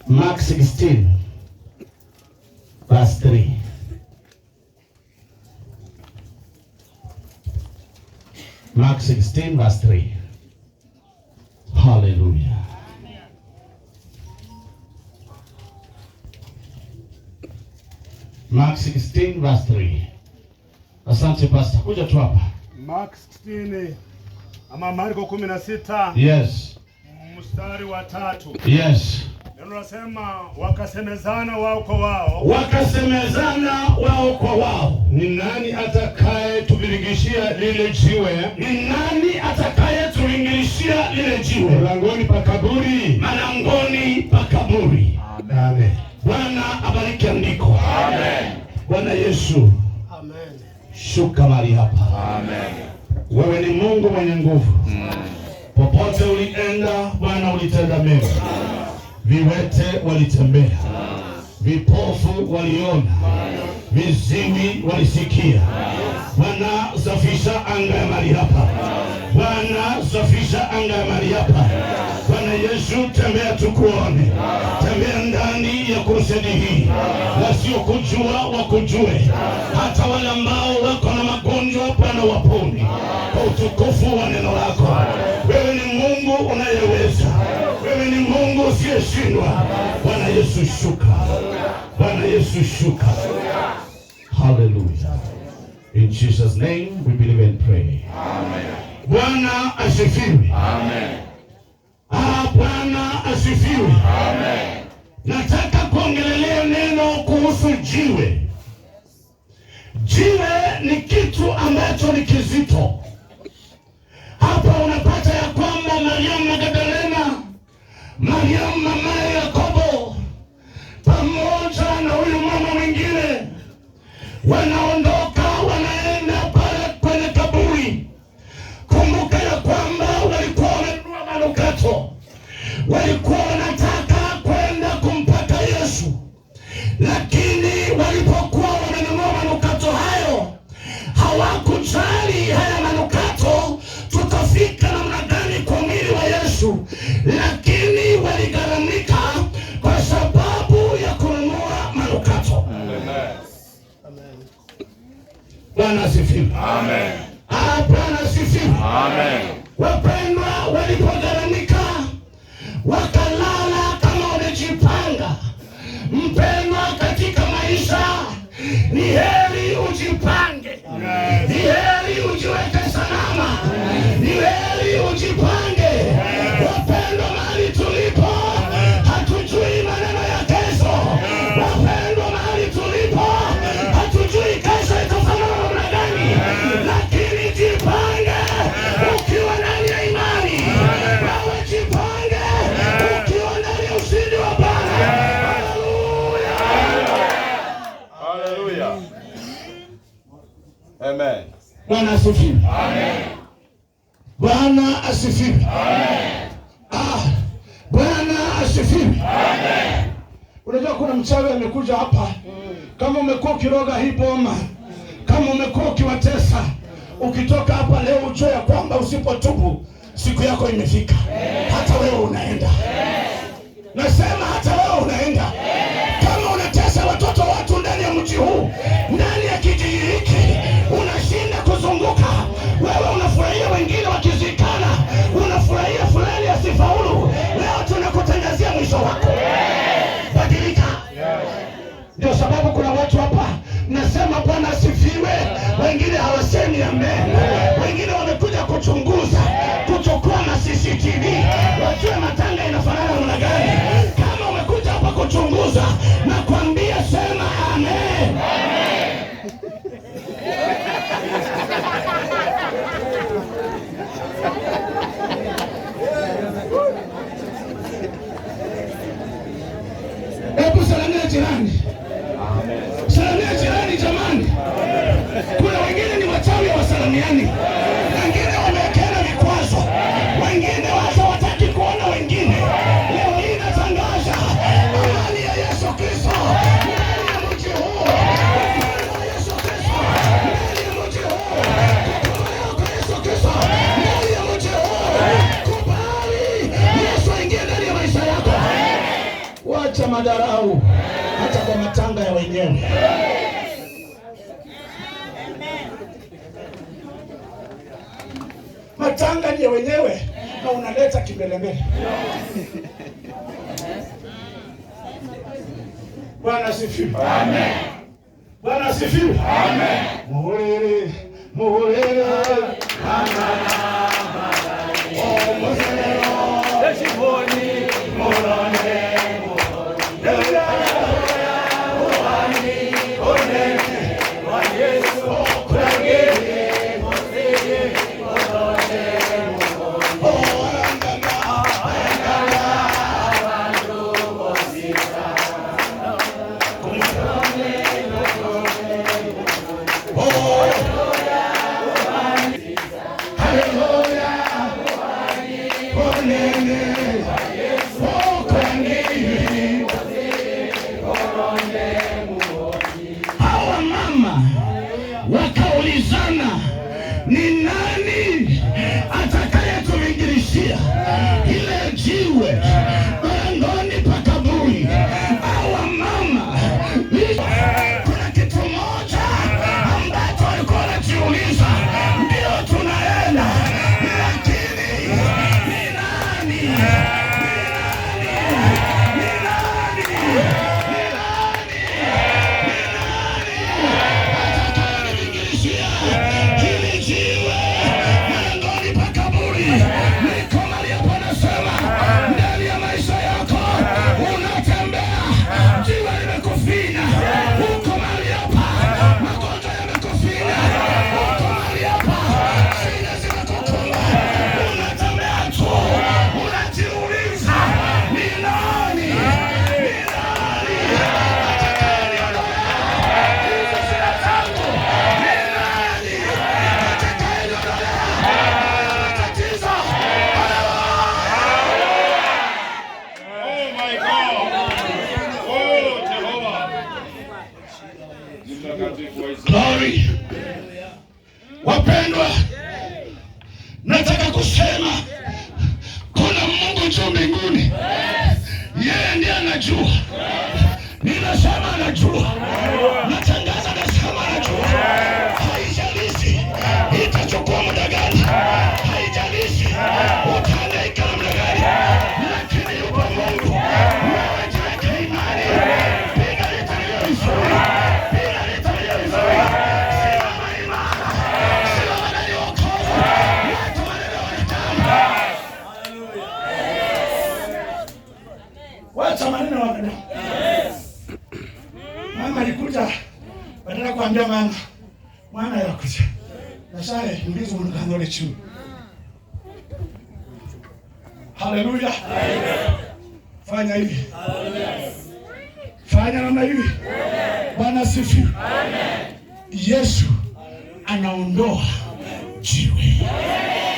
Mark 16 verse 3. Mark 16 verse 3. Hallelujah. Mark 16 verse 3. Asante pastor. Kuja tu hapa. Mark 16 ama Marko 16. Yes. Mstari wa 3. Yes. Neno nasema wakasemezana wao kwa wao. Wakasemezana wao kwa wao. Ni nani atakaye tuviringishia lile jiwe? Ni nani atakaye tuviringishia lile jiwe? Malangoni pa kaburi. Malangoni pa kaburi. Amen. Bwana abariki andiko. Amen. Bwana Yesu. Amen. Shuka mahali hapa. Amen. Wewe ni Mungu mwenye nguvu. Popote ulienda, Bwana ulitenda mema. Viwete walitembea, vipofu waliona, viziwi walisikia. Bwana safisha anga ya mahali hapa. Bwana safisha anga ya mahali hapa. Bwana Yesu, tembea tukuone. Tembea ndani ya kurusedi hii, na sio kujua wakujue. Hata wale ambao wako na magonjwa, Bwana wapone kwa utukufu wa neno lako. Wewe ni Mungu unayeweza. Wewe ni Mungu usiyeshindwa. Bwana Yesu shuka. Bwana Yesu shuka. Hallelujah. In Jesus name we believe and pray. Amen. Bwana asifiwe. Amen. Bwana asifiwe. Amen. Nataka kuongelea neno kuhusu jiwe. Jiwe ni kitu ambacho ni kizito. Hapa unapata ya kwamba Mariamu Magdalena, Mariamu mama ya Yakobo, pamoja na huyu mama mwingine wanaondoka wanaenda pale kwenye kaburi. Kumbuka ya kwamba walikuwa wamenunua manukato, walikuwa wanataka kwenda kumpaka Yesu, lakini walipokuwa wamenunua manukato hayo hawakujali haya manukato tutafika namna gani kwa mwili wa Yesu, lakini waligharamika kwa sababu ya kununua manukato. Amen. Bwana asifiwe. Amen. Bwana asifiwe. Amen. Wapendwa, walipogharamika wakalala kama wamejipanga. Mpendwa, katika maisha ni heri ujipange. Ni heri ujiweke salama. Ni heri ujipange. Wapendwa, mahali tulipo hatujui maneno ya kesho. Wapendwa, mahali tulipo hatujui kesho itafanana namna gani, lakini jipange ukiwa ndani ya imani. Wewe jipange ukiwa ndani ya ushindi wa Bwana. Haleluya. Haleluya. Amen. Bwana asifiwe. Amen. Bwana asifiwe. Amen. Bwana asifiwe. Amen. Unajua kuna mchawi amekuja hapa. Kama umekuwa ukiroga hii boma, kama umekuwa ukiwatesa, ukitoka hapa leo ujue ya kwamba usipotubu siku yako imefika. Hata wewe unaenda. Nasema hata wewe unaenda. Kama unatesa watoto watu ndani ya mji huu, ndani ya kijiji hiki, unashinda kuzunguka, wewe unafurahia wengine wakizikana, unafurahia fulani asifaulu, leo tunakutangazia mwisho wako. Badilika. Ndio sababu kuna watu hapa nasema Bwana asifiwe, wengine hawasemi amen. Wengine wamekuja kuchunguza, kuchukua na CCTV wajue matanga inafanana namna gani. Kama umekuja hapa kuchunguza, na kuambia sema amen. Hebu salamia jirani. Salamia jirani jamani. Kuna wengine ni wachawi wasalamiani. Wengine wamewekeana vikwazo. Wengine watu hawataki kuona wengine. Leo hii natangaza amani ya Yesu Kristo ndani ya mji huu. Amani ya Yesu Kristo ndani ya mji huu. Kukombolewa kwa Yesu Kristo ndani ya mji huu. Kubali Yesu aingie ndani ya maisha yako. Wacha madharau hata kwa matanga ya wenyewe. Matanga ni ya wenyewe na unaleta kimbelembele. Bwana asifiwe. Amen. Bwana asifiwe. Amen. Muhuri, muhuri, wakaulizana ni nani atakayetuvingirishia ile jiwe mlangoni pa kaburi. Hawa mama, kuna kitu moja ambacho walikuwa wanajiuliza, ndio tunaenda, lakini ni nani? Glory. Wapendwa, nataka kusema kuna Mungu juu mbinguni. Yeye ndiye anajua. Ninasema anajua. Natangaza nasema anajua. Haijalishi itachukua muda gani. Haijalishi utahangaika muda gani. Lakini yupo Mungu. Wewe jiweke imani. Piga vita vizuri. Wacha maneno ya wanadamu. Mama alikuja badala kuambia mwana yakuja. Na sasa mbizo mnakandole chini. Haleluya. Fanya hivi. Fanya namna hivi. Bwana asifiwe. Yesu anaondoa jiwe.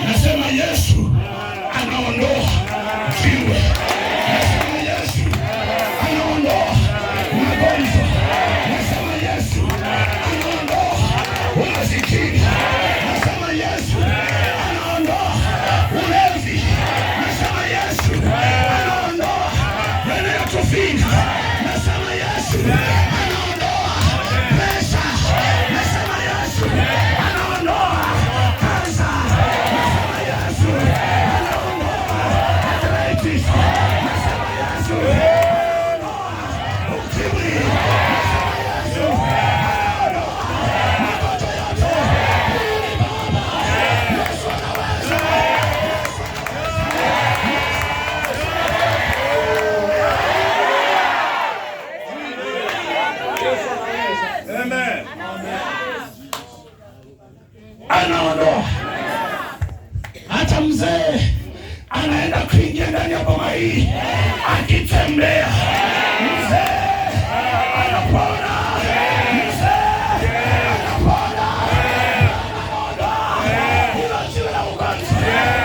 Nasema Yesu anaondoa jiwe. Nasema Yesu anaondoa magonjwa. Nasema Yesu anaondoa umasikini. Nasema Yesu anaondoa ulevi. Nasema Yesu anaondoa yanayotufinga. Nasema Yesu anaondoa pesa. Nasema Yesu anaondoa kansa. Nasema Yesu anaondoa arthritis. Nasema Yesu anaondoa ukimwi. Nasema Yesu anaondoa magonjwa yote. Ni Baba. Yesu anaweza. Amen. Anaondoa. Hata mzee anaenda kuingia ndani ya boma hii akitembea. Mzee anapona. Mzee anapona. Anaondoa hilo jiwe la ugonjwa.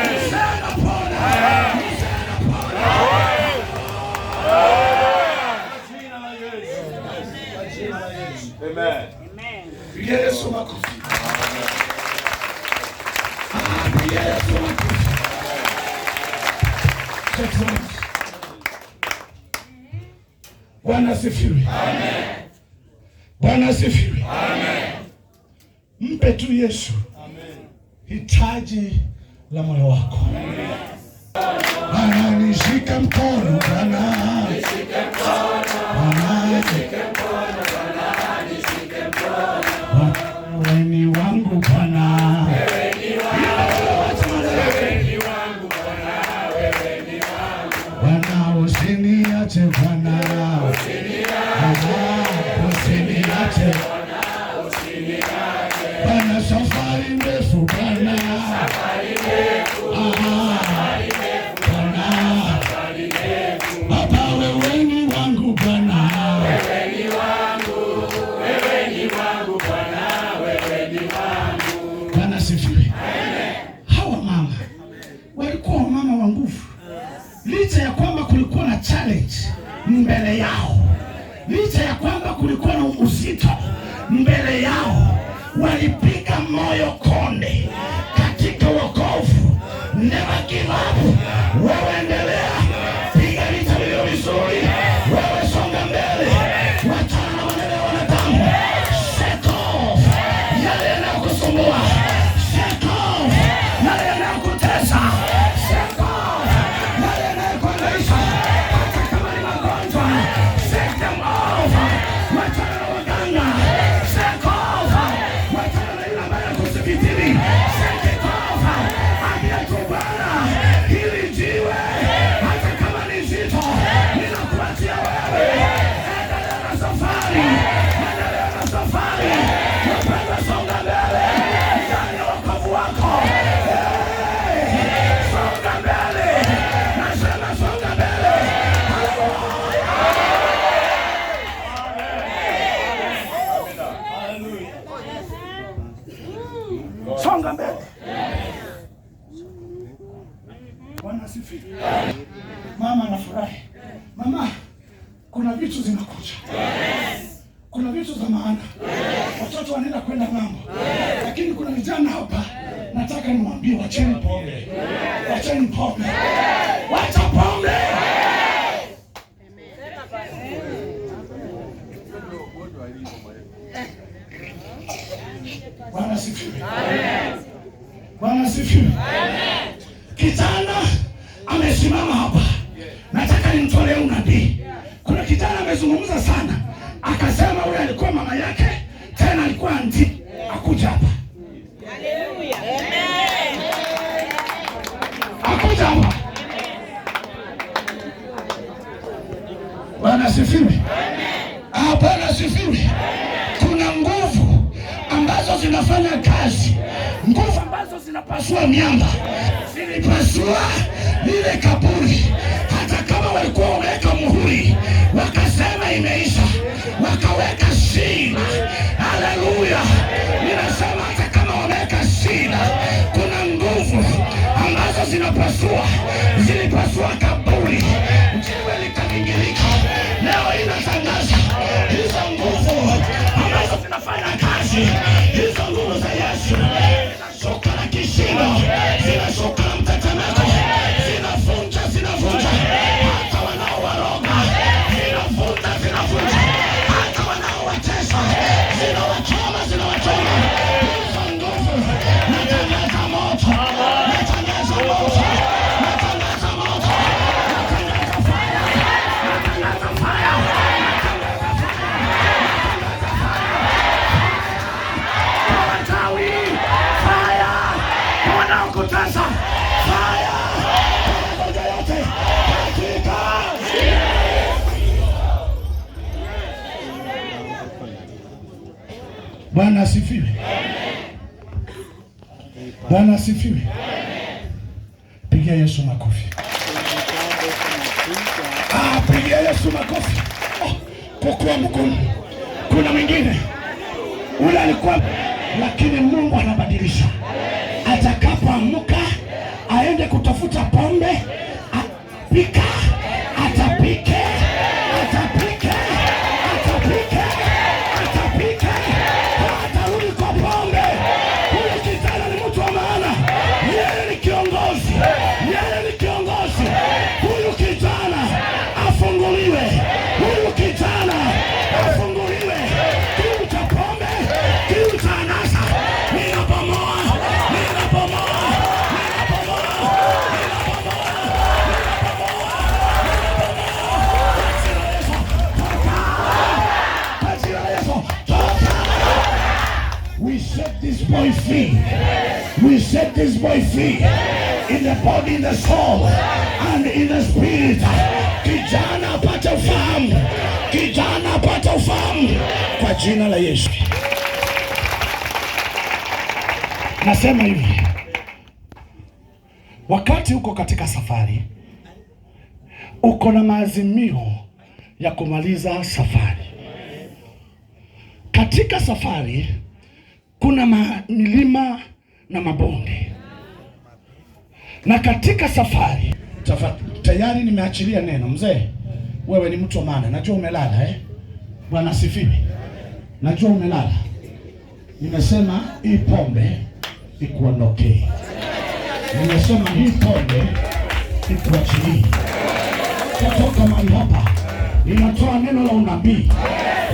Mzee anapona. Mzee anapona. Amen. Pigia Yesu makofi. Pigia Yesu makofi. Bwana asifiwe. Amen. Bwana asifiwe. Amen. Mpe tu Yesu hitaji la moyo wako. Bwana nishike mkono, Bwana nishike mkono, Bwana nishike mkono, Bwana nishike mkono. Wewe ni wangu Bwana, wewe ni wangu, wewe ni wangu Bwana, wewe ni wangu Bwana, usiniache Bwana, usiniache, usiniache Bwana, usiniache Bwana, safari ndefu Bwana, safari ndefu Bwana, Baba wewe ni wangu Bwana, wewe ni wangu, wewe ni wangu Bwana, wewe ni wangu. Bwana sifiwe. Hawa mama walikuwa mama wa nguvu, licha ya kwamba kulikuwa na challenge mbele yao, licha ya kwamba kulikuwa na uzito mbele yao, walipiga moyo konde katika wokovu. Never give up. Wewe endelea, piga vita vilivyo vizuri, wewe songa mbele, wachana na maneno ya wanadamu. Shake off yale yanayokusumbua, shake off yale yanayokutesa, shake off yale yanayokuangaisha, hata kama ni magonjwa, shake them off. Wachana na waganga, shake off. Wachana na yule ambaye anakusikitini, shake it off. Ambia tu Bwana, hili jiwe hata kama ni zito, ninakuachia wewe. Endelea na safari, endelea na safari. Wapenda songa mbele ndani ya wokovu wako. Songa mbele, nasema songa mbele. Songa mbele. Bwana asifiwe. Mama anafurahi. Mama, kuna vitu zinakuja. Kuna vitu za maana. Watoto wanaenda kwenda ng'ambo. Lakini kuna vijana hapa, nataka niwaambie wacheni pombe. Wacheni pombe. Wacha pombe. Bwana asifiwe. Bwana asifiwe. Kijana amesimama hapa, nataka nimtolee unabii. Kuna kijana amezungumza sana, akasema huyu alikuwa mama yake, tena alikuwa anti, akuja hapa. Haleluya. Amen. Akuja hapa. Bwana asifiwe. Ah, Bwana asifiwe. Kuna nguvu ambazo zinafanya kazi, nguvu ambazo zinapasua miamba. Zilipasua lile kaburi, hata kama walikuwa wameweka muhuri, wakasema imeisha, wakaweka shina. Haleluya. Ninasema hata kama wameweka shina, kuna nguvu ambazo zinapasua, zilipasua kaburi, jiwe likavingilika. Leo inatangaza hizo nguvu ambazo zinafanya kazi, hizo nguvu za Yesu zinashuka na kishindo, zinashuka na mtetemeko, zinavunja, zinavunja hata wanaowaroga, zinavunja, zinavunja hata wanaowatesa, zinawachoma, zinawachoma hizo nguvu. Natangaza moto, natangaza moto, natangaza moto, natangaza fire, natangaza fire, natangaza fire, natangaza fire. Kwa wachawi, fire. Kwa wanaokutesa, fire. Kwa magonjwa yote, katika Bwana asifiwe. Bwana asifiwe. Pigia Yesu makofi. Pigia Yesu makofi. Kukuwa mgumu. Kuna mwingine ule alikuwa, lakini Mungu anabadilisha. Atakapoamka aende kutafuta pombe, atapika, atapike, atapike, atapike, atapike, atarudi kwa pombe. Huyu kijana ni mtu wa maana. Yeye ni kiongozi, yeye ni kiongozi. Huyu kijana afunguliwe. Huyu kijana boy free. We set this boy free in the body, in the soul, and in the spirit. Kijana apate ufahamu, kijana apate ufahamu kwa jina la Yesu. Nasema hivi, wakati uko katika safari, uko na maazimio ya kumaliza safari. Katika safari kuna milima na mabonde, na katika safari tayari nimeachilia neno. Mzee, wewe ni mtu wa maana, najua umelala Bwana asifiwe. Najua umelala. Nimesema hii pombe ikuondoke. Nimesema hii pombe ikuachilie. Kutoka mahali hapa ninatoa neno la unabii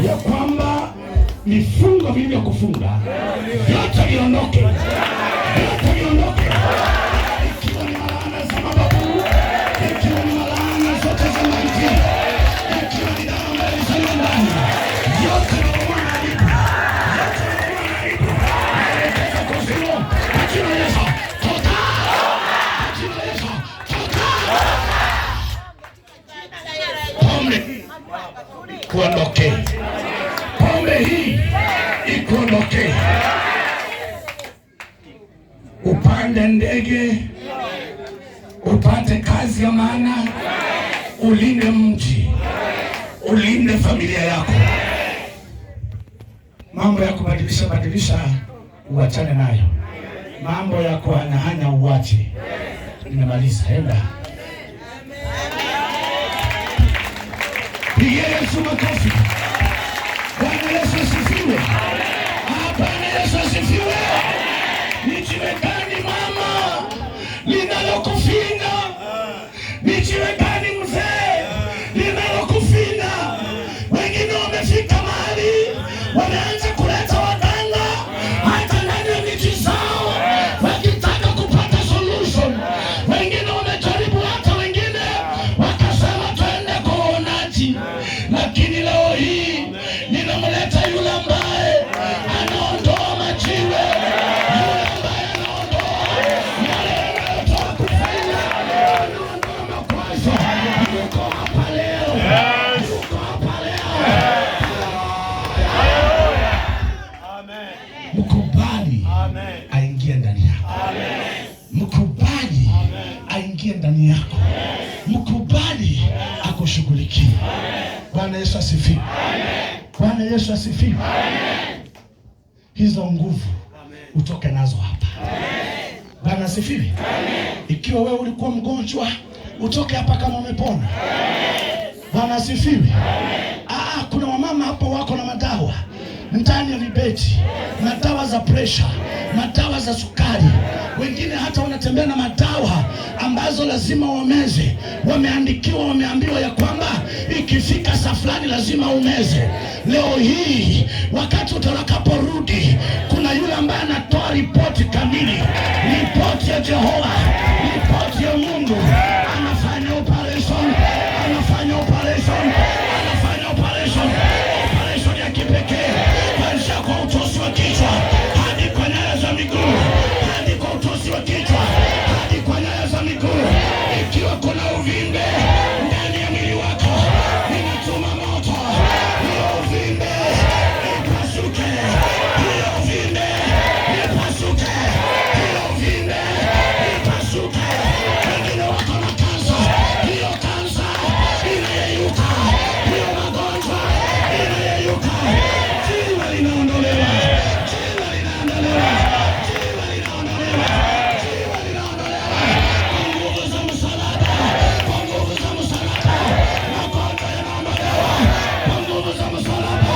ya kwamba vifungo vilivyokufunga vyote viondoke, vyote viondoke. Ikiwa ni laana za mababu, ikiwa ni laana zote za maiti, ikiwa ni damu zilizo ndani, vyote vinaona aibu, vyote vinaona aibu. Naelekeza kuzimu, katika Yesu, toka! Katika Yesu, toka! Pombe kuondoke, pombe hii ikuondoke. Upande ndege, upate kazi ya maana, ulinde mji, ulinde familia yako. Mambo ya kubadilisha uachane nayo. Mambo ya kuhanyahanya uache. Nimemaliza, enda. Pigia Yesu makofi. Bwana Yesu asifiwe. Bwana Yesu asifiwe. Ni jiwe gani mama linalokufinga? Ni jiwe gani mzee linalokufinga? Wengine wamefika mahali wameanza kuleta waganga hata ndani ya miji zao wakitaka kupata solution. Wengine wamejaribu, hata wengine wakasema twende kwa uonaji. Lakini leo hii ninamleta yule ambaye anaondoa majiwe, yule ambaye anaondoa yale yanayotoa kufanya, anaondoa makwazo. Yuko hapa leo, yuko hapa leo. Amen. Mkubali aingie ndani yako. Mkubali aingie ndani yako. Mkubali akushughulikie. Bwana Yesu asifiwe. Bwana Yesu asifiwe. Hizo nguvu utoke nazo hapa. Bwana asifiwe. Ikiwa wewe ulikuwa mgonjwa, utoke hapa kama umepona. Bwana asifiwe. Kuna wamama hapo wako na madawa ndani ya vibeti, madawa za pressure, madawa za sukari. Wengine hata wanatembea na madawa ambazo lazima wameze. Wameandikiwa, wameambiwa ya kwamba ikifika saa fulani lazima umeze. Leo hii wakati utakaporudi, kuna yule ambaye anatoa ripoti kamili, ripoti ya Jehova, ripoti ya Mungu. Anafanya operation, anafanya operation, anafanya operation, operation ya kipekee, kuanzia kwa utosi wa kichwa hadi kwa nyaya za miguu, hadi kwa utosi wa kichwa hadi kwa nyaya za miguu. Ikiwa kuna uvimbe ndani ya mwili wako, ninatuma moto, hiyo uvimbe ipasuke, hiyo uvimbe ipasuke, hiyo uvimbe ipasuke. Wengine wako na kansa, hiyo kansa inayeyuka, hiyo magonjwa inayeyuka. Jiwe linaondolewa, jiwe linaondolewa, jiwe linaondolewa, jiwe linaondolewa. Kwa nguvu za msalaba, kwa nguvu za msalaba, magonjwa yanaondolewa. Kwa nguvu za msalaba,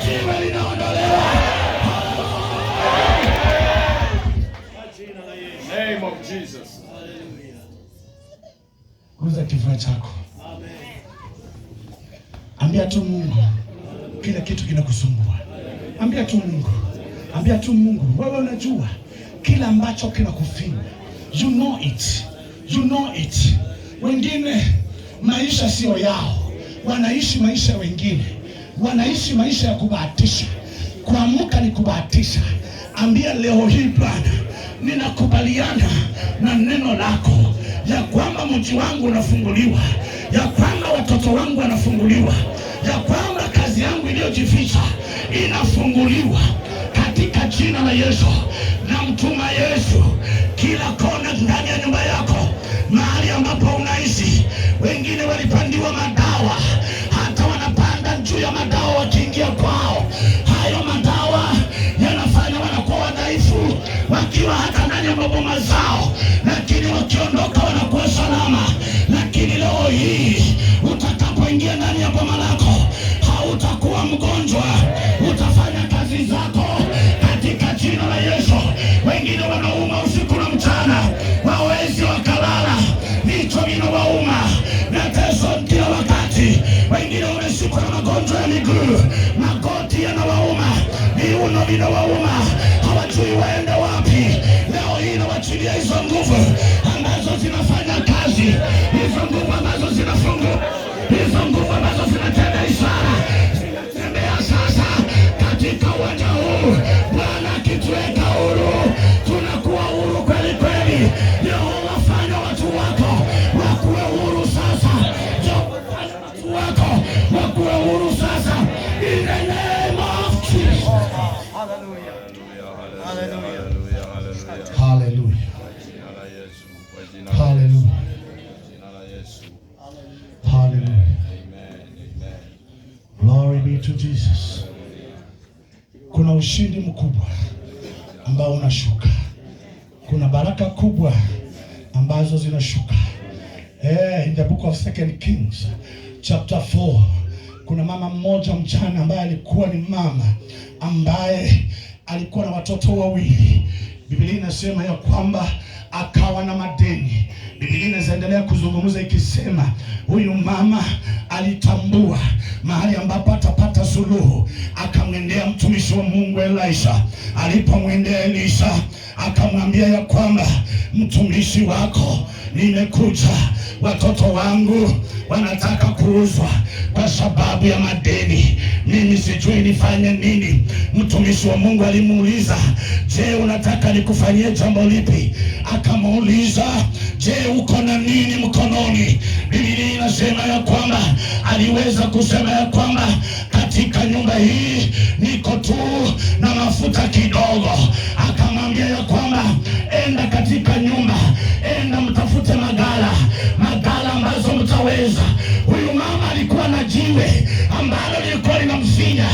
jiwe linaondolewa. Name of Jesus. Guza kifua chako. Ambia tu Mungu kile kitu kinakusumbua. Ambia tu Mungu. Ambia tu Mungu, wewe unajua kila ambacho kinakufinga. You know it. You know it. Wengine maisha sio yao. Wanaishi maisha ya wengine. Wanaishi maisha ya kubahatisha. Kuamka ni kubahatisha. Ambia leo hii Bwana, ninakubaliana na neno lako ya kwamba mji wangu unafunguliwa, ya kwamba watoto wangu wanafunguliwa, ya kwamba kazi yangu iliyojificha inafunguliwa katika jina la Yesu. Na mtuma Yesu kila kona ndani ya nyumba yako, mahali ambapo unaishi. Wengine walipandiwa madawa, hata wanapanda juu ya madawa wakiingia kwao. Hayo madawa yanafanya wanakuwa wadhaifu wakiwa hata ndani ya maboma zao, lakini wakiondoka wanakuwa salama. Lakini leo hii utakapoingia ndani ya boma lako, hautakuwa mgonjwa, utafanya kazi zako katika jina la Yesu. Wengine wanauma usiku na mchana, wawezi wakalala, vichwa vinawauma na teso kila wakati. Wengine wameshikwa na magonjwa ya miguu, magoti yanawauma, viuno vinawauma, hawajui waende wapi. Leo hii nawachilia hizo nguvu ambazo zinafanya kazi, hizo nguvu ambazo zinafungua, hizo nguvu ambazo zinatenda ishara, zinatembea sasa katika uwanja huu. Bwana akituweka huru, tunakuwa huru kweli kweli. Yehova, fanya watu wako wakuwe huru sasa. Yehova, fanya watu wako wakuwe huru sasa. In the name of Jesus. Hallelujah. Hallelujah. Hallelujah. Hallelujah. Hallelujah. Glory be to Jesus. Kuna ushindi mkubwa ambao unashuka. Kuna baraka kubwa ambazo zinashuka. In the book of 2 Kings chapter 4, kuna mama mmoja mjane ambaye alikuwa ni mama ambaye alikuwa na watoto wawili. Biblia inasema ya kwamba akawa na madeni. Biblia inaendelea kuzungumza ikisema huyu mama alitambua mahali ambapo atapata suluhu. Akamwendea mtumishi wa Mungu Elisha. Alipomwendea Elisha, akamwambia ya kwamba mtumishi wako nimekuja, watoto wangu wanataka kuuzwa kwa sababu ya madeni, mimi sijui nifanye nini. Mtumishi wa Mungu alimuuliza, je, unataka nikufanyie jambo lipi? Akamuuliza, je, uko na nini mkononi? Biblia inasema ya kwamba aliweza kusema ya kwamba katika nyumba hii niko tu na mafuta kidogo. Akamwambia ya kwamba enda katika nyumba, enda mtafute magala ambazo mtaweza. Huyu mama alikuwa na jiwe ambalo lilikuwa linamfinya,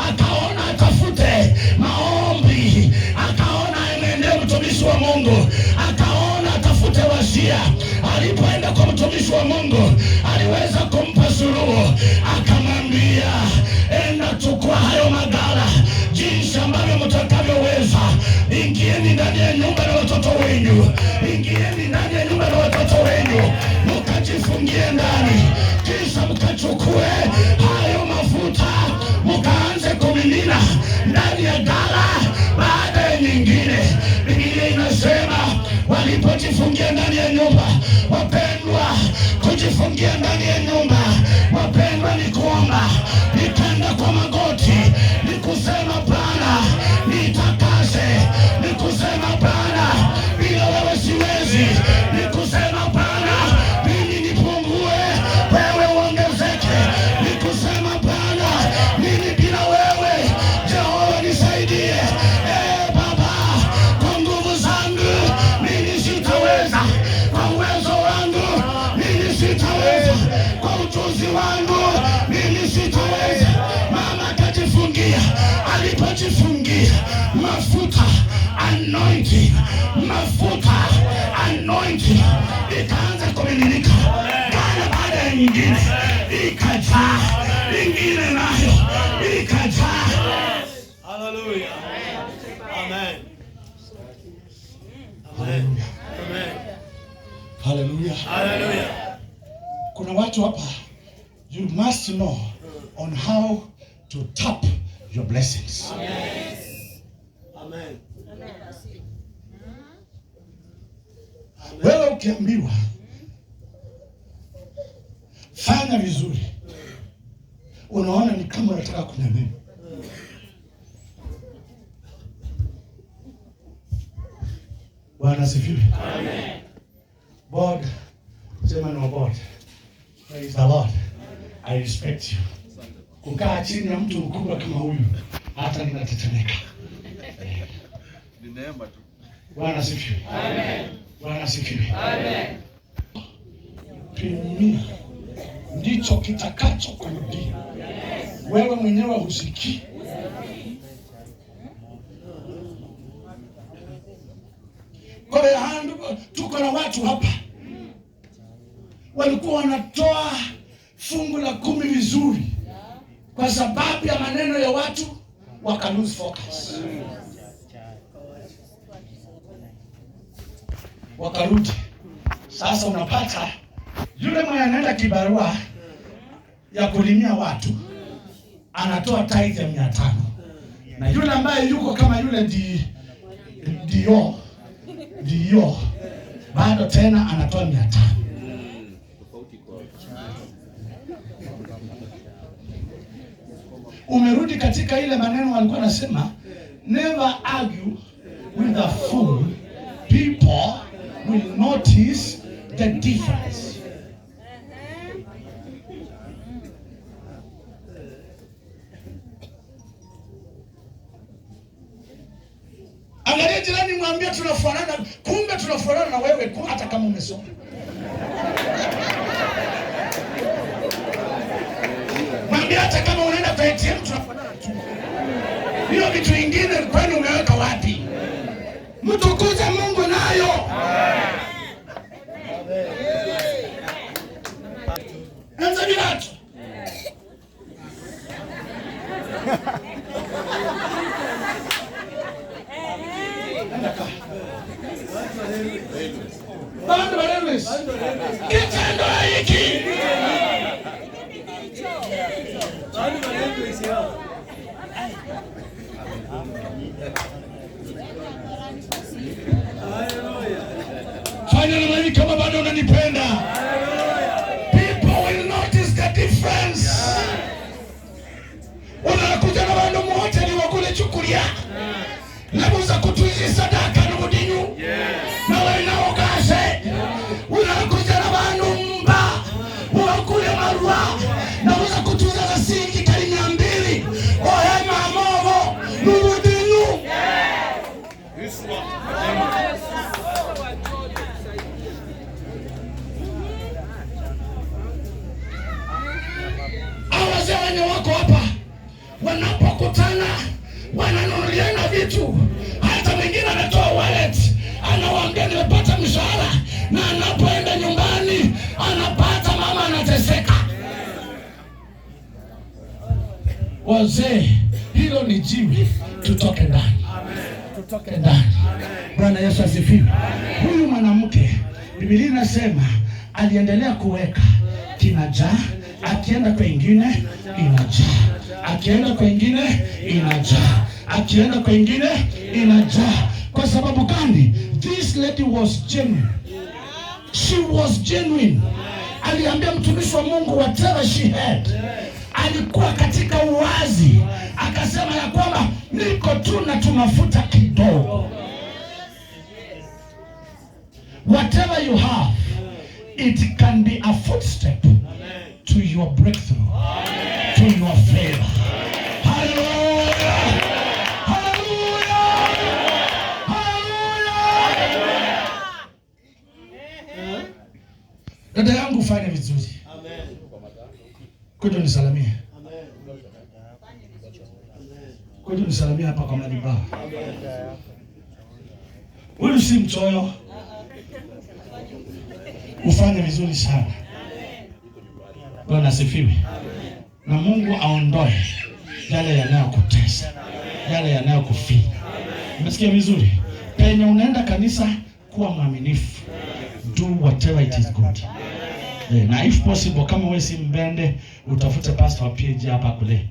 akaona atafute maombi, akaona aende mtumishi wa Mungu, akaona atafute wasia. Alipoenda kwa mtumishi wa Mungu, aliweza kumpa suluhu. Akamwambia, enda chukua hayo magala jinsi ambavyo mtakavyoweza. Ingieni ndani ya nyumba na watoto wenu, ingieni ndani ya nyumba na watoto wenu, mkajifungie ndani, kisha mkachukue hayo mafuta, mkaanze kumimina ndani ya gala baada ya nyingine. Biblia inasema walipojifungia ndani ya nyumba, wapendwa, kujifungia ndani ya nyumba, wapendwa, ni kuomba, nikaenda kwa magoti, ni kusema Bwana nitakase, ni kusema Bwana bila wewe siwezi, ni kusema Bwana mimi nipungue, wewe uongezeke, ni kusema Bwana mimi bila wewe, Jehova nisaidie. Baba, kwa nguvu zangu mimi sitaweza, kwa uwezo wangu mimi sitaweza, kwa ujuzi wangu mimi sitaweza. Mama akajifungia. Alipojifungia, mafuta anointing, mafuta anointing ikaanza kumiminika gala baada ya nyingine, ikajaa, nyingine nayo ikajaa. Hallelujah. Amen. Amen. Hallelujah. Hallelujah. Kuna watu hapa, you must know on how to tap your blessings. Amen. Amen. Wewe ukiambiwa fanya vizuri, unaona ni kama unataka kunyang'anya. Bwana asifiwe. Amen. Board, chairman wa board. Praise the Lord. I respect you. Kukaa chini ya mtu mkubwa kama huyu hata ninatetemeka. Ni neema tu. Bwana asifiwe. Amen. Bwana asifiwe. Amen. Pimia ndicho kitakacho kurudia. Wewe mwenyewe husikii. Kwa hiyo tuko na watu hapa walikuwa wanatoa fungu la 10 vizuri, kwa sababu ya maneno ya watu waka lose focus, wakarudi. Sasa unapata yule mwenye anaenda kibarua ya kulimia watu anatoa tithe ya 500, na yule ambaye yuko kama yule dio bado tena anatoa 500. Umerudi katika ile maneno walikuwa nasema, never argue with a fool, people will notice the difference. Angalia jirani, mwambie tunafanana, kumbe tunafanana na wewe hata kama umesoma. Mwambie hata kama unaenda kwa ATM tunafanana tu. Hiyo vitu vingine kwani umeweka wapi? Mtukuze Mungu nayo. Anza bilatu. Bando Elvis. Kitendo hiki. Bando Elvis yao. Fanya na mimi kama bado unanipenda. People will notice the difference. Unakuja na bando mmoja ni wakule chukulia. Nabuza kutuizi sadaka na mudinyu. Na wewe nao kashe. Unakuja na bando mba. Wakule marua. Nabuza kutuiza za singi kali 200. Ohe mamogo. Mudinyu. This one. Wenye wako hapa wanapokutana wananunuliana vitu, hata mwingine anatoa wallet anawaambia nimepata mshahara, na anapoenda nyumbani anapata mama anateseka. Wazee, hilo ni jiwe, tutoke ndani. Tutoke ndani. Bwana Yesu asifiwe. Huyu mwanamke Biblia inasema aliendelea kuweka kinajaa, akienda kwingine inajaa, akienda kwingine inajaa, akienda kwingine inajaa. Kwa sababu gani? This lady was genuine. She was genuine. Aliambia mtumishi wa Mungu whatever she had. Alikuwa katika uwazi, akasema ya kwamba niko tu na tumafuta kidogo. Whatever you have, it can be a footstep to your breakthrough, to your favor. Hallelujah! Hallelujah! Hallelujah! Dada yangu fanya vizuri. Amen. Kuja nisalamie. Amen. Kuja nisalamie hapa kwa madhabahu. Amen. Huyu si mchoyo. Ufanye vizuri sana. Bwana asifiwe. Na Mungu aondoe yale yanayokutesa, yale yanayokufinya. Umesikia vizuri? Penye unaenda kanisa, kuwa mwaminifu. Do whatever it is good. Na if possible, kama wewe si mbende, utafute pastor wa PG hapa kule.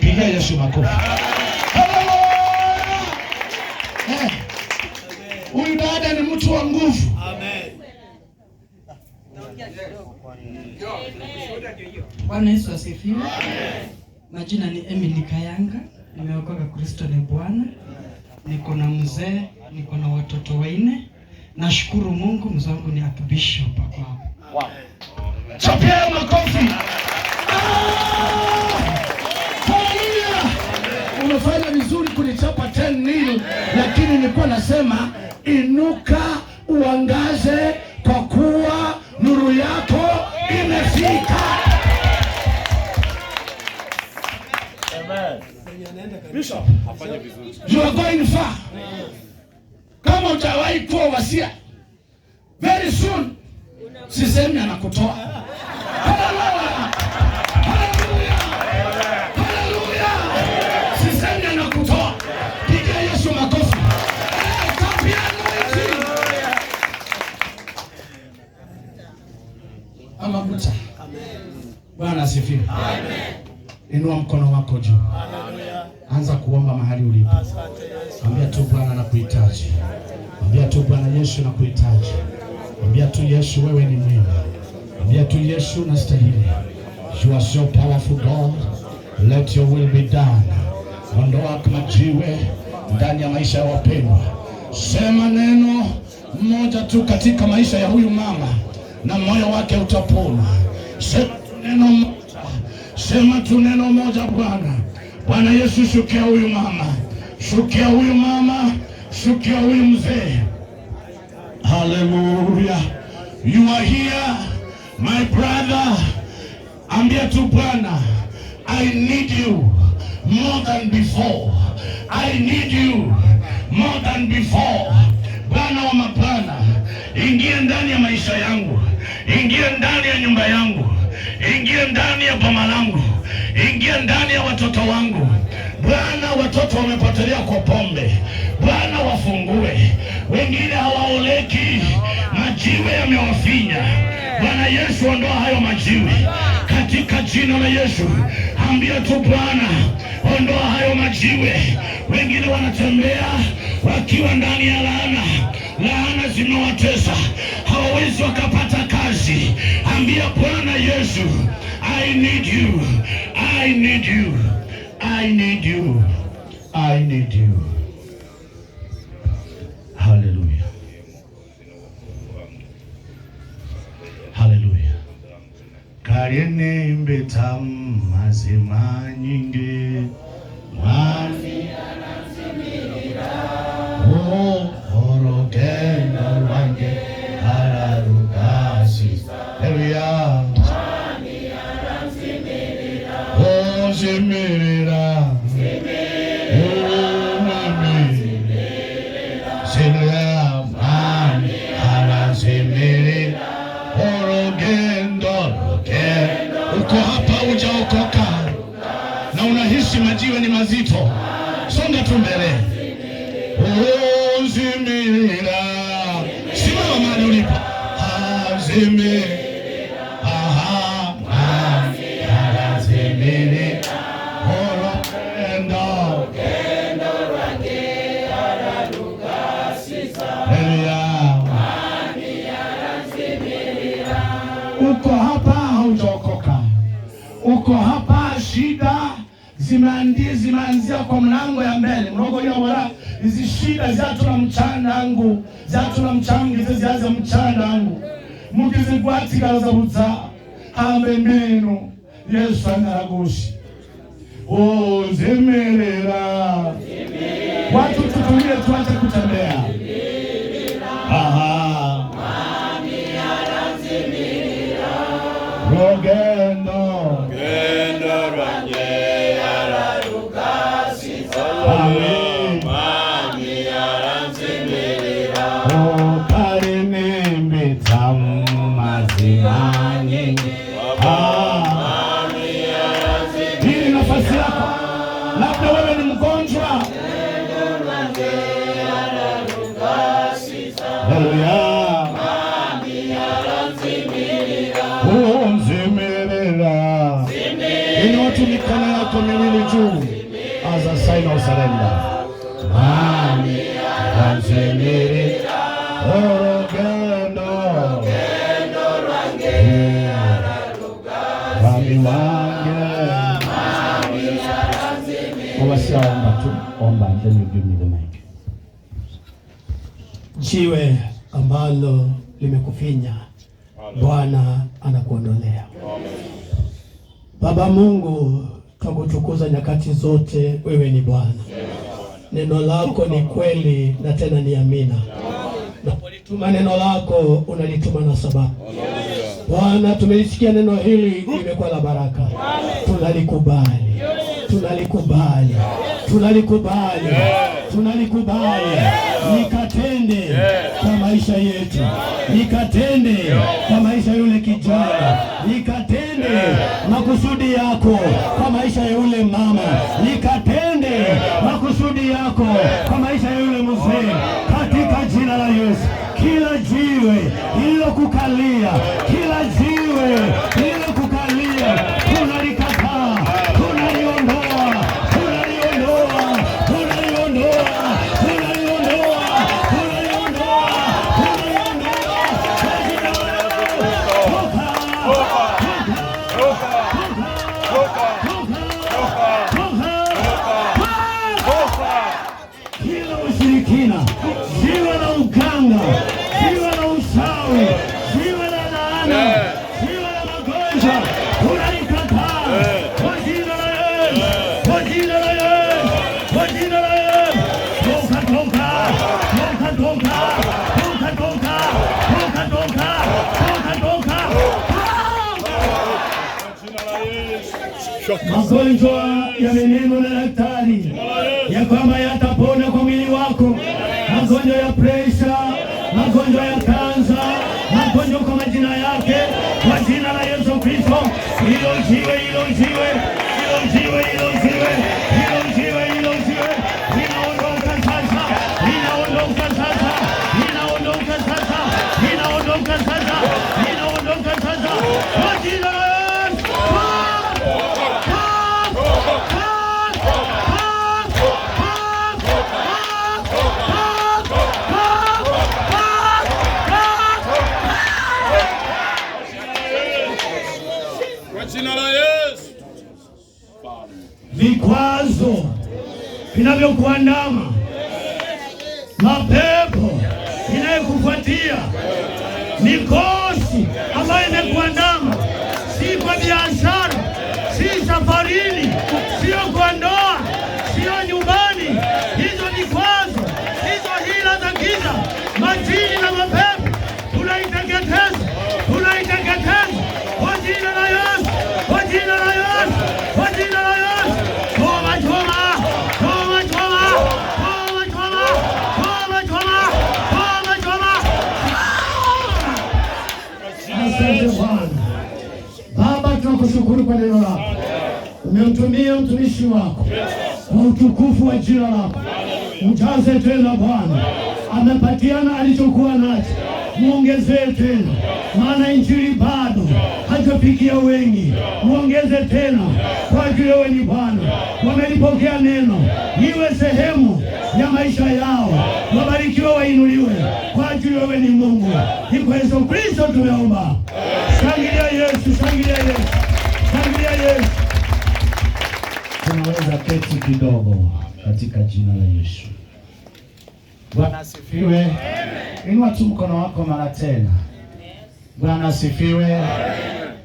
Piga Yesu makofi. Huyu dada ni mtu wa nguvu. Amen. Bwana Yesu asifiwe. Majina ni Emily Kayanga, nimeokoka, Kristo ni Bwana. Niko na mzee, niko na watoto 4. Nashukuru Mungu, mzangu ni Archbishop hapa. Wow. Chapia makofi. Umefanya vizuri kunichapa 10-0, lakini nilikuwa nasema inuka uangaze kwa kuwa nuru yako imefika. Amen. Bishop, afanye vizuri. You are going far. Kama utawahi kuwa wasia, very soon sisemi anakutoa. Hallelujah. Hallelujah. Hallelujah. Sisemi anakutoa. Pigia Yesu makofi. Amakuta. Bwana asifiwe. Amen. Inua mkono wako juu. Hallelujah. Anza kuomba mahali ulipo. Mwambia tu Bwana nakuhitaji. Mwambia tu Bwana Yesu nakuhitaji. Mwambia tu Yesu wewe ni mwema. Mwambia tu Yesu unastahili. You are so powerful God. Let your will be done. Ondoa majiwe ndani ya maisha ya wapendwa. Sema neno moja tu katika maisha ya huyu mama na moyo wake utapona. Sema neno moja. Sema tu neno moja Bwana. Bwana Yesu, shukia huyu mama. Shukia huyu mama. Shukia huyu mzee. Hallelujah. You are here, my brother. Ambia tu Bwana, I need you more than before. I need you more than before. Bwana wa mapana, ingia ndani ya maisha yangu. Ingia ndani ya nyumba yangu. Ingia ndani ya boma langu. Ingia ndani ya watoto wangu. Bwana, watoto wamepotelea kwa pombe. Bwana, wafungue. Wengine hawaoleki, majiwe yamewafinya. Bwana Yesu, ondoa hayo majiwe katika jina la Yesu. Ambia tu Bwana, ondoa hayo majiwe. Wengine wanatembea wakiwa ndani ya laana. Laana zimewatesa, hawawezi wakapata kazi. Ambia Bwana Yesu, I need you. I need you. I need you. I need you. Hallelujah. Hallelujah. Karene mbeta mazima nyingi mwani anasimirira orogenda wange ararugasi. Hallelujah. Mwani anasimirira zimirira uko hapa hujaokoka na unahisi majiwe ni mazito, songa tu mbele. Zimirira, simama mahali ulipo. Zimirira, uko hapa haujaokoka. Uko hapa shida zimeanzia kwa mlango ya mbele. Mrogo ya wala hizi shida zatula mchandangu. Zatula mchangize ziaza mchandangu. Mukizigwati kaza buza. Amemenu. Yesu anaragushi. Zimirira. Watu tutulie tuache kutembea. Rogendo rwanje ararugasi. Mami aranzimirira. Karine mbeta mazima nyingi. Mami aranzimirira. Hii nafasi yako. Labda wewe ni mgonjwa. Rogendo rwanje ararugasi. Hallelujah. Mikono yako miwili juu as a sign of surrender. Mami anzimirira orogendo rwange mami wange. Wasia omba tu, omba, then you give me the mic. Jiwe ambalo limekufinya, Bwana anakuondolea. Baba Mungu, tukutukuza nyakati zote, wewe ni Bwana. Neno lako ni kweli na tena ni amina. Unapolituma neno lako unalituma na sababu. Bwana, tumelisikia neno hili, limekuwa la baraka. Tunalikubali, tunalikubali, tunalikubali, tunalikubali. Nikatende kwa maisha yetu, nikatende kwa maisha yule kijana, nikatende makusudi yako kwa maisha ya yule mama, nikatende makusudi yako kwa maisha ya yule mzee, katika jina la Yesu. Kila jiwe lililokukalia, kila jiwe lililokukalia, tunalikataa, tunaliondoa, tunaliondoa, tunaliondoa, tunaliondoa, tunaliondoa, tunaliondoa. Kila ushirikina, jiwe la uganga, jiwe la usawi, jiwe la laana, jiwe la magonjwa, tunalikataa kwa jina la Yesu, kwa jina la Yesu, kwa jina la Yesu. Toka, toka, toka, toka, toka, toka, toka, toka, toka, toka. Magonjwa yamenenwa na daktari ya kwamba yatapona kwa mwili wako. Magonjwa ya presha, magonjwa ya kansa, magonjwa kwa majina yake, kwa jina la Yesu Kristo. Hilo jiwe, hilo jiwe, hilo jiwe, hilo jiwe, hilo jiwe, hilo jiwe linaondoka sasa, linaondoka sasa, linaondoka sasa, linaondoka sasa, linaondoka sasa, kwa jina la Yesu. Vikwazo vinavyokuandama, mapepo inayokufuatia, mikosi ambayo imekuandama, si kwa biashara, si safarini, sio kwa ndoa, sio nyumbani. Hizo vikwazo, hizo hila za giza, majini na mapepo, tunaiteketeza, tunaiteketeza kwa jina la Yesu, kwa jina la Yesu, kwa jina la Yesu. Choma, choma, choma, choma, choma, choma, choma, choma, choma, choma. Asante Bwana. Baba, tunakushukuru kwa neno lako. Umemtumia mtumishi wako kwa utukufu wa jina lako. Mjaze tena Bwana, amepatiana alichokuwa nacho, muongezee tena, maana injili bado hajafikia wengi. Muongeze tena kwa ajili wewe ni Bwana. Wamelipokea neno, iwe sehemu ya maisha yao. Wabarikiwe, wainuliwe, kwa ajili wewe ni Mungu. Ni kwa Yesu Kristo tumeomba. Shangilia Yesu, shangilia Yesu, shangilia Yesu. Tunaweza keti kidogo katika jina la Yesu. Bwana asifiwe. Inua tu mkono wako mara tena. Bwana asifiwe.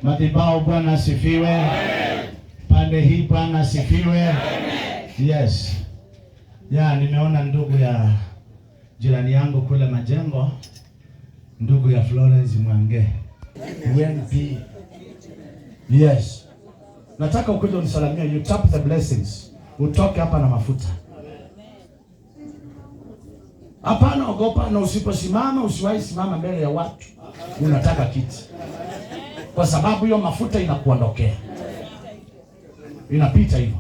Madhabahu, Bwana asifiwe. Pande hii, Bwana asifiwe. Yes. Nimeona ndugu ya jirani yangu kule Majengo, ndugu ya Florence Mwange. UNP. Yes. Nataka ukuje unisalamia, you tap the blessings. Utoke hapa na mafuta. Hapana ogopa, na usiposimama usiwahi simama mbele ya watu unataka kiti, kwa sababu hiyo mafuta inakuondokea, inapita hivyo.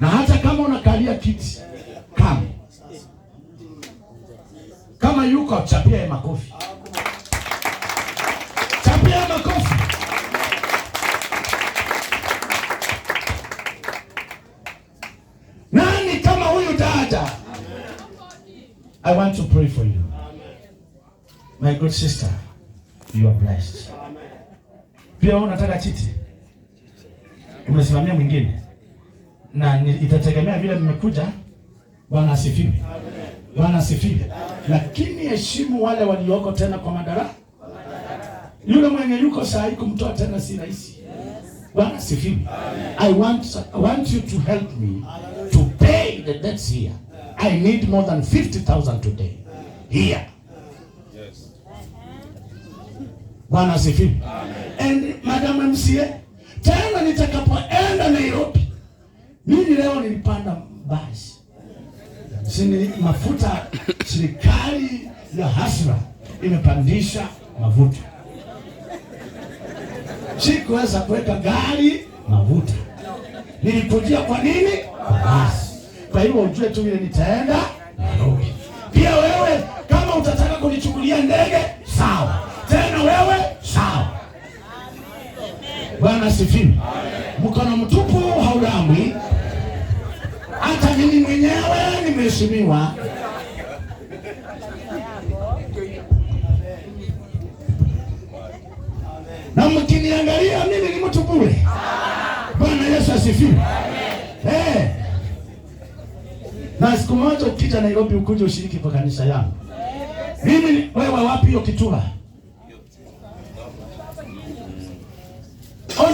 Na hata kama unakalia kiti, kama yuko chapia ya makofi, chapia ya makofi. Nani kama huyu dada? I want to pray for you. My good sister, you are blessed. Pia unataka kiti, umesimamia mwingine, na itategemea vile mmekuja. Bwana asifiwe. Bwana asifiwe. Lakini heshimu wale walioko tena kwa madaraka. Yule mwenye yuko saa hii kumtoa tena si rahisi. Bwana asifiwe. I want you to help me to pay the debts here. I need more than 50,000 today. Here. Yes. Bwana asifiwe. And Madam MCA, tena nitakapoenda Nairobi, mimi leo nilipanda basi. Sini mafuta, serikali ya hasra imepandisha mafuta. Sikuweza kuweka gari mafuta. Nilikujia kwa nini? Kwa basi. Kwa hiyo ujue tu vile nitaenda Nairobi. Pia wewe kama utataka kunichukulia ndege, sawa. Tena wewe, sawa. Bwana asifiwe. Mkono mtupu haulambwi. Hata mimi mwenyewe nimeheshimiwa. Na mkiniangalia mimi ni mtu bure. Bwana Yesu asifiwe. Na siku moja ukija Nairobi ukuje ushiriki kwa kanisa yangu. Mimi wewe wapi hiyo kituba?